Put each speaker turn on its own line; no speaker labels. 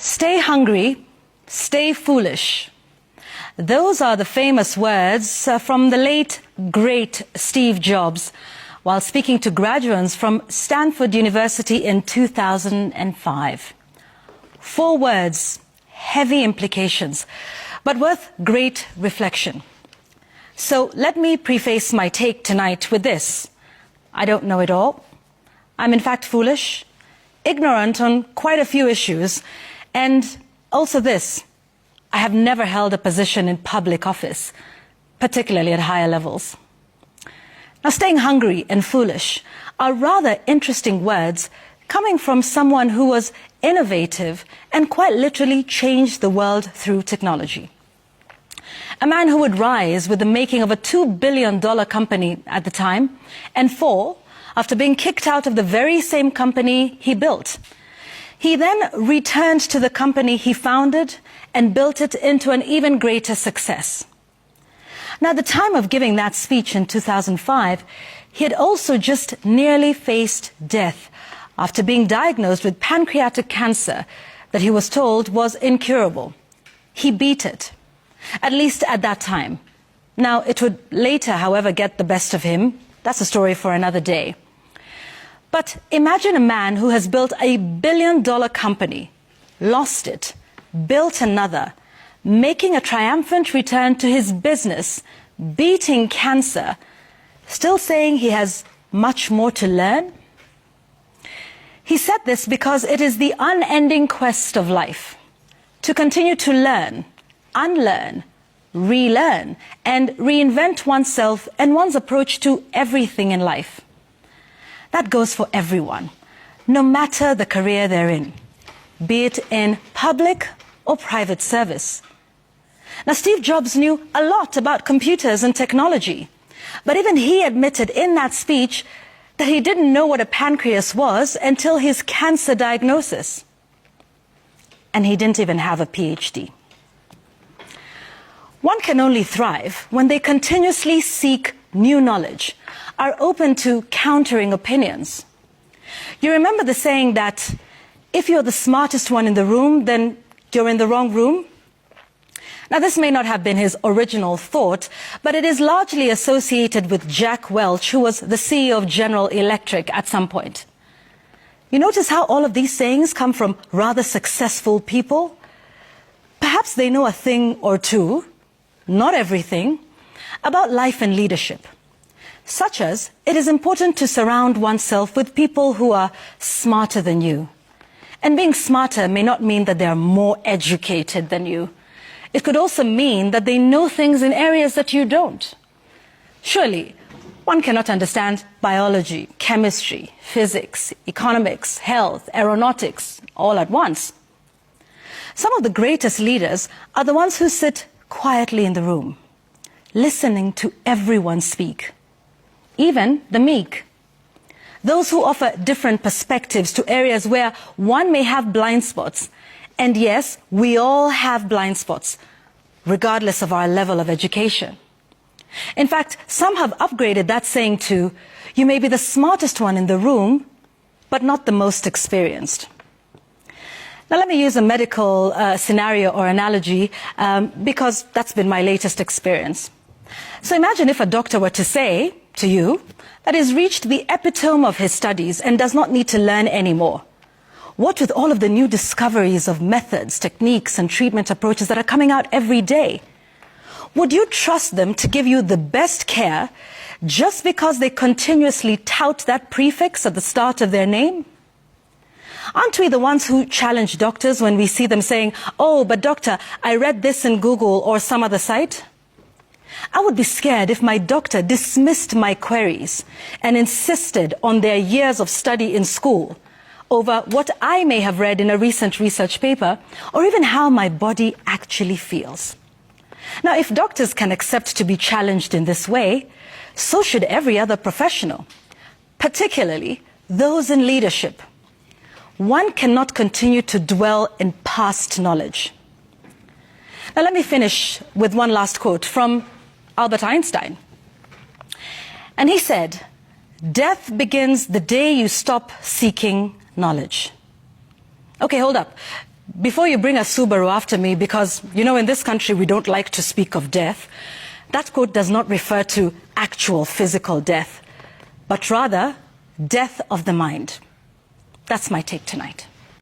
Stay hungry, stay foolish. Those are the famous words from the late, great Steve Jobs while speaking to graduates from Stanford University in 2005. 4 words, heavy implications, but worth great reflection. So let me preface my take tonight with this. I don't know it all. I'm in fact foolish, ignorant on quite a few issues, and also this. I have never held a position in public office, particularly at higher levels. Now, staying hungry and foolish are rather interesting words coming from someone who was innovative and quite literally changed the world through technology. A man who would rise with the making of a $2 billion company at the time and fall after being kicked out of the very same company he built. He then returned to the company he founded and built it into an even greater success. Now, at the time of giving that speech in 2005, he had also just nearly faced death after being diagnosed with pancreatic cancer that he was told was incurable. He beat it, at least at that time. Now, it would later, however, get the best of him. That's a story for another day. But imagine a man who has built a $1 billion company, lost it, built another, making a triumphant return to his business, beating cancer, still saying he has much more to learn. He said this because it is the unending quest of life, to continue to learn, unlearn, relearn, and reinvent oneself and one's approach to everything in life. That goes for everyone, no matter the career they're in, be it in public or private service. Now, Steve Jobs knew a lot about computers and technology, but even he admitted in that speech that he didn't know what a pancreas was until his cancer diagnosis. And he didn't even have a PhD. One can only thrive when they continuously seek new knowledge, are open to countering opinions. You remember the saying that if you're the smartest one in the room, then you're in the wrong room? Now, this may not have been his original thought, but it is largely associated with Jack Welch, who was the CEO of General Electric at some point. You notice how all of these sayings come from rather successful people? Perhaps they know a thing or two, not everything, about life and leadership. Such as, it is important to surround oneself with people who are smarter than you. And being smarter may not mean that they are more educated than you. It could also mean that they know things in areas that you don't. Surely, one cannot understand biology, chemistry, physics, economics, health, aeronautics, all at once. Some of the greatest leaders are the ones who sit quietly in the room, listening to everyone speak, even the meek. Those who offer different perspectives to areas where one may have blind spots. And yes, we all have blind spots, regardless of our level of education. In fact, some have upgraded that saying to, you may be the smartest one in the room, but not the most experienced. Now, let me use a medical scenario or analogy, because that's been my latest experience. So imagine if a doctor were to say to you that he's reached the epitome of his studies and does not need to learn anymore. What with all of the new discoveries of methods, techniques, and treatment approaches that are coming out every day? Would you trust them to give you the best care just because they continuously tout that prefix at the start of their name? Aren't we the ones who challenge doctors when we see them saying, oh, but doctor, I read this in Google or some other site? I would be scared if my doctor dismissed my queries and insisted on their years of study in school over what I may have read in a recent research paper, or even how my body actually feels. Now, if doctors can accept to be challenged in this way, so should every other professional, particularly those in leadership. One cannot continue to dwell in past knowledge. Now, let me finish with one last quote from Albert Einstein. And he said, "Death begins the day you stop seeking knowledge." Okay, hold up. before you bring a Subaru after me, because, you know, in this country we don't like to speak of death, that quote does not refer to actual physical death, but rather death of the mind. That's my take tonight.